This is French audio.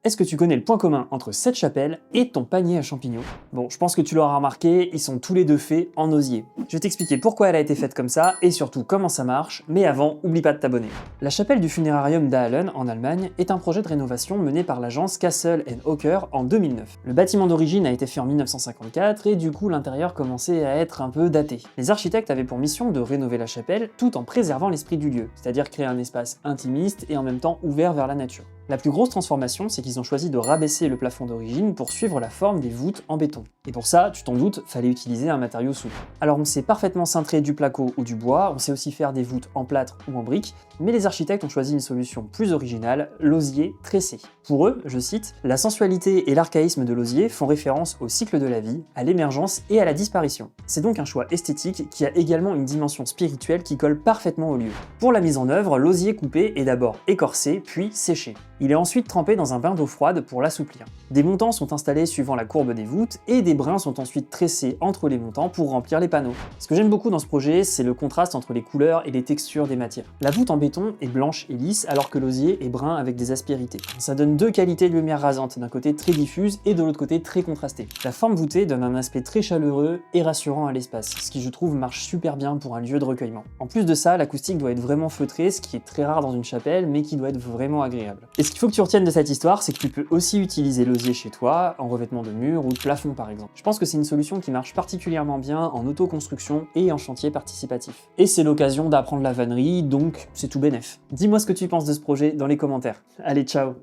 Est-ce que tu connais le point commun entre cette chapelle et ton panier à champignons? Bon, je pense que tu l'auras remarqué, ils sont tous les deux faits en osier. Je vais t'expliquer pourquoi elle a été faite comme ça et surtout comment ça marche, mais avant, oublie pas de t'abonner. La chapelle du funérarium d'Aalen en Allemagne est un projet de rénovation mené par l'agence Castle & Hooker en 2009. Le bâtiment d'origine a été fait en 1954 et du coup l'intérieur commençait à être un peu daté. Les architectes avaient pour mission de rénover la chapelle tout en préservant l'esprit du lieu, c'est-à-dire créer un espace intimiste et en même temps ouvert vers la nature. La plus grosse transformation, c'est qu'ils ont choisi de rabaisser le plafond d'origine pour suivre la forme des voûtes en béton. Et pour ça, tu t'en doutes, fallait utiliser un matériau souple. Alors on sait parfaitement cintrer du placo ou du bois, on sait aussi faire des voûtes en plâtre ou en briques, mais les architectes ont choisi une solution plus originale, l'osier tressé. Pour eux, je cite, « La sensualité et l'archaïsme de l'osier font référence au cycle de la vie, à l'émergence et à la disparition. C'est donc un choix esthétique qui a également une dimension spirituelle qui colle parfaitement au lieu. Pour la mise en œuvre, l'osier coupé est d'abord écorcé, puis séché. Il est ensuite trempé dans un bain d'eau froide pour l'assouplir. Des montants sont installés suivant la courbe des voûtes et des brins sont ensuite tressés entre les montants pour remplir les panneaux. Ce que j'aime beaucoup dans ce projet, c'est le contraste entre les couleurs et les textures des matières. La voûte en béton est blanche et lisse alors que l'osier est brun avec des aspérités. Ça donne deux qualités de lumière rasante, d'un côté très diffuse et de l'autre côté très contrastée. La forme voûtée donne un aspect très chaleureux et rassurant à l'espace, ce qui je trouve marche super bien pour un lieu de recueillement. En plus de ça, l'acoustique doit être vraiment feutrée, ce qui est très rare dans une chapelle mais qui doit être vraiment agréable. Et ce qu'il faut que tu retiennes de cette histoire, c'est que tu peux aussi utiliser l'osier chez toi, en revêtement de mur ou de plafond par exemple. Je pense que c'est une solution qui marche particulièrement bien en autoconstruction et en chantier participatif. Et c'est l'occasion d'apprendre la vannerie, donc c'est tout bénef. Dis-moi ce que tu penses de ce projet dans les commentaires. Allez, ciao!